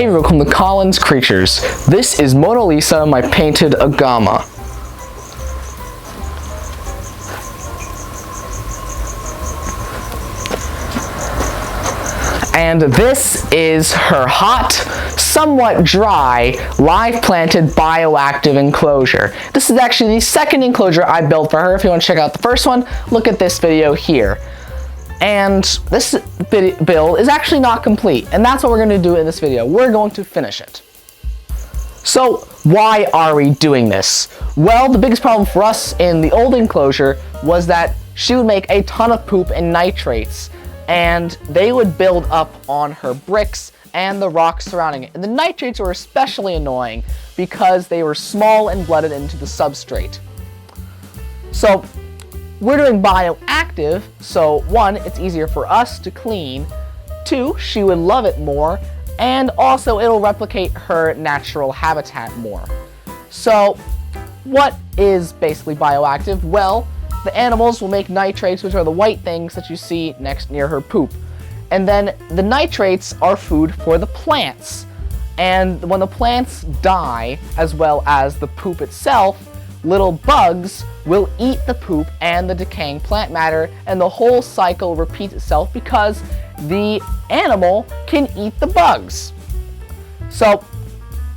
Hey, welcome to Colin's Creatures. This is Mona Lisa, my painted Agama. And this is her hot, somewhat dry, live planted bioactive enclosure. This is actually the second enclosure I built for her. If you want to check out the first one, look at this video here. And this build is actually not complete, and that's what we're going to do in this video. We're going to finish it. So why are we doing this? Well, the biggest problem for us in the old enclosure was that she would make a ton of poop and nitrates, and they would build up on her bricks and the rocks surrounding it. And the nitrates were especially annoying because they were small and blended into the substrate. So we're doing bioactive, so 1, it's easier for us to clean, 2, she would love it more, and also it'll replicate her natural habitat more. So what is basically bioactive? Well, the animals will make nitrates, which are the white things that you see near her poop. And then the nitrates are food for the plants. And when the plants die, as well as the poop itself, little bugs will eat the poop and the decaying plant matter, and the whole cycle repeats itself because the animal can eat the bugs. So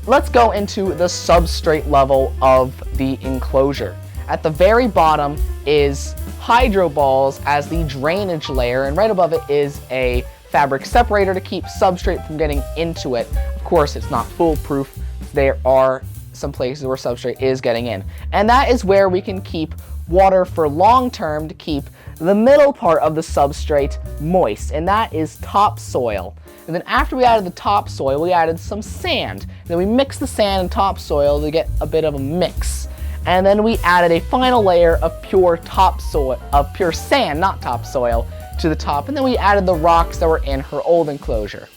let's go into the substrate level of the enclosure. At the very bottom is hydro balls as the drainage layer, and right above it is a fabric separator to keep substrate from getting into it. Of course, it's not foolproof. There are some places where substrate is getting in. And that is where we can keep water for long term to keep the middle part of the substrate moist, and that is topsoil. And then after we added the topsoil, we added some sand. And then we mixed the sand and topsoil to get a bit of a mix. And then we added a final layer of pure topsoil, of pure sand, not topsoil, to the top. And then we added the rocks that were in her old enclosure.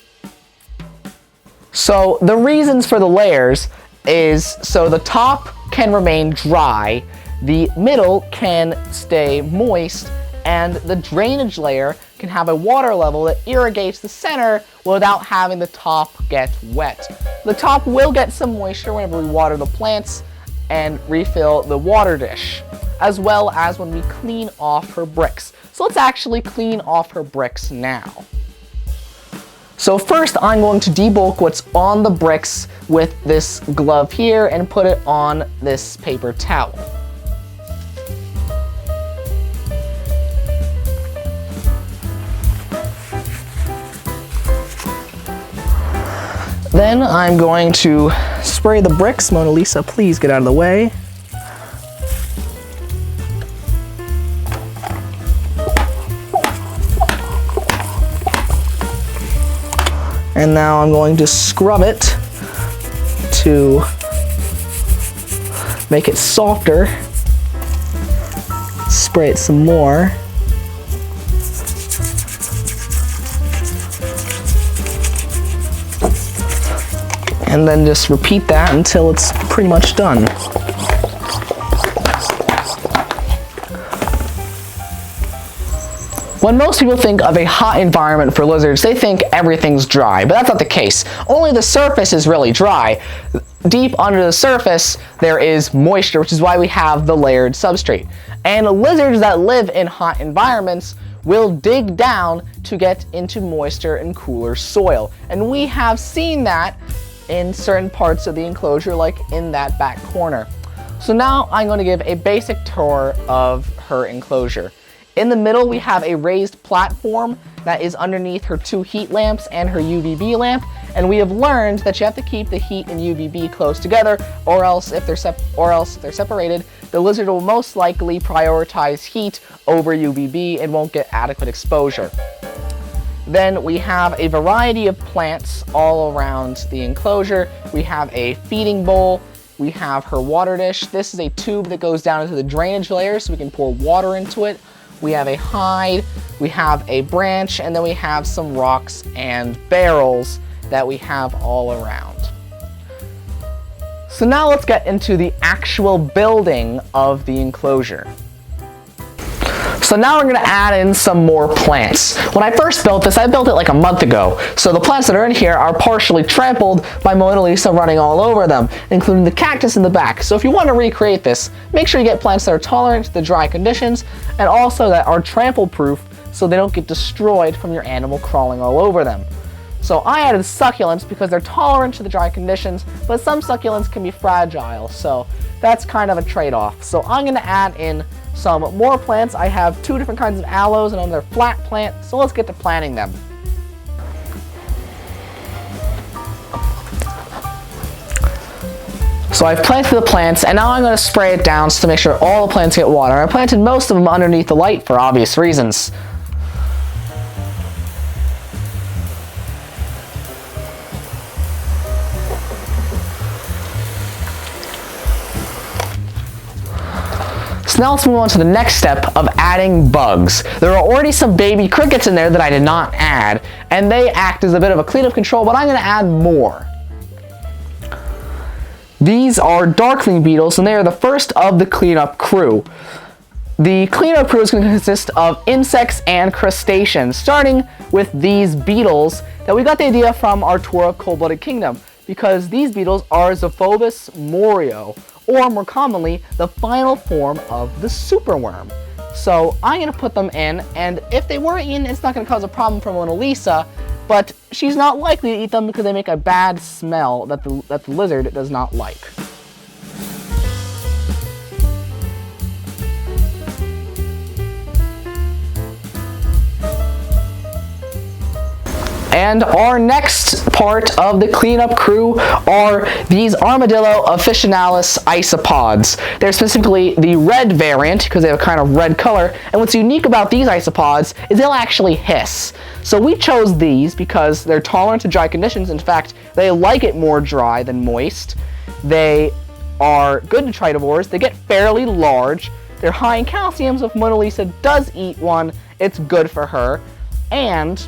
So the reasons for the layers is so the top can remain dry, the middle can stay moist, and the drainage layer can have a water level that irrigates the center without having the top get wet. The top will get some moisture whenever we water the plants and refill the water dish, as well as when we clean off her bricks. So let's actually clean off her bricks now. So first I'm going to debulk what's on the bricks with this glove here and put it on this paper towel. Then I'm going to spray the bricks. Mona Lisa, please get out of the way. And now I'm going to scrub it to make it softer. Spray it some more. And then just repeat that until it's pretty much done. When most people think of a hot environment for lizards, they think everything's dry, but that's not the case. Only the surface is really dry. Deep under the surface, there is moisture, which is why we have the layered substrate. And lizards that live in hot environments will dig down to get into moisture and cooler soil. And we have seen that in certain parts of the enclosure, like in that back corner. So now I'm going to give a basic tour of her enclosure. In the middle, we have a raised platform that is underneath her 2 heat lamps and her UVB lamp, and we have learned that you have to keep the heat and UVB close together, or else if they're separated, the lizard will most likely prioritize heat over UVB and won't get adequate exposure. Then we have a variety of plants all around the enclosure. We have a feeding bowl. We have her water dish. This is a tube that goes down into the drainage layer so we can pour water into it. We have a hide, we have a branch, and then we have some rocks and barrels that we have all around. So now let's get into the actual building of the enclosure. So now we're going to add in some more plants. When I first built this, I built it like a month ago. So the plants that are in here are partially trampled by Mona Lisa running all over them, including the cactus in the back. So if you want to recreate this, make sure you get plants that are tolerant to the dry conditions and also that are trample proof so they don't get destroyed from your animal crawling all over them. So I added succulents because they're tolerant to the dry conditions, but some succulents can be fragile, so that's kind of a trade-off. So I'm going to add in some more plants. I have 2 different kinds of aloes and another flat plant, so let's get to planting them. So I've planted the plants, and now I'm going to spray it down to make sure all the plants get water. I planted most of them underneath the light for obvious reasons. So now let's move on to the next step of adding bugs. There are already some baby crickets in there that I did not add, and they act as a bit of a cleanup control, but I'm going to add more. These are darkling beetles, and they are the first of the cleanup crew. The cleanup crew is going to consist of insects and crustaceans, starting with these beetles that we got the idea from our tour of Cold-Blooded Kingdom, because these beetles are Xiphoebus morio, or more commonly, the final form of the superworm. So I'm going to put them in, and if they were eaten, it's not going to cause a problem for Mona Lisa, but she's not likely to eat them because they make a bad smell that the lizard does not like. And our next part of the cleanup crew are these Armadillo officinalis isopods. They're specifically the red variant because they have a kind of red color. And what's unique about these isopods is they'll actually hiss. So we chose these because they're tolerant to dry conditions. In fact, they like it more dry than moist. They are good detritivores. They get fairly large. They're high in calcium, so if Mona Lisa does eat one, it's good for her. And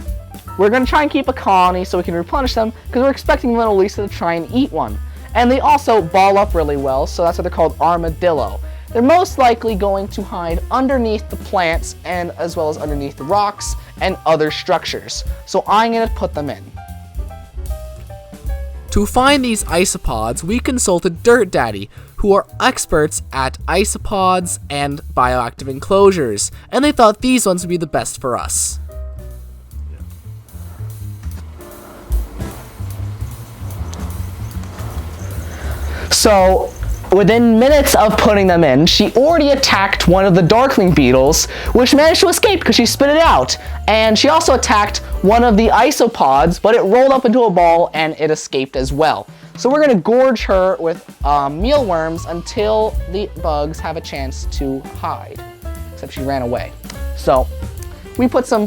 we're going to try and keep a colony so we can replenish them because we're expecting Mona Lisa to try and eat one. And they also ball up really well, so that's why they're called armadillo. They're most likely going to hide underneath the plants and as well as underneath the rocks and other structures. So I'm going to put them in. To find these isopods, we consulted Dirt Daddy, who are experts at isopods and bioactive enclosures, and they thought these ones would be the best for us. So within minutes of putting them in, she already attacked one of the darkling beetles, which managed to escape because she spit it out. And she also attacked one of the isopods, but it rolled up into a ball and it escaped as well. So we're going to gorge her with mealworms until the bugs have a chance to hide. Except she ran away. So we put some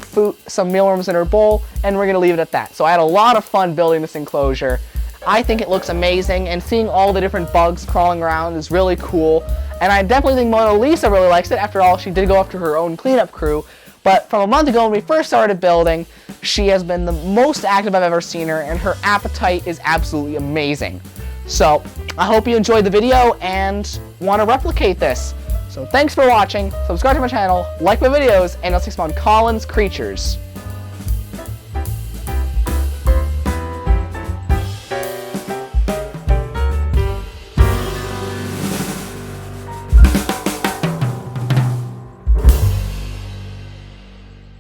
mealworms in her bowl, and we're going to leave it at that. So I had a lot of fun building this enclosure. I think it looks amazing, and seeing all the different bugs crawling around is really cool. And I definitely think Mona Lisa really likes it. After all, she did go after her own cleanup crew. But from a month ago when we first started building, she has been the most active I've ever seen her, and her appetite is absolutely amazing. So I hope you enjoyed the video and want to replicate this. So thanks for watching, subscribe to my channel, like my videos, and I'll see you on Colin's Creatures.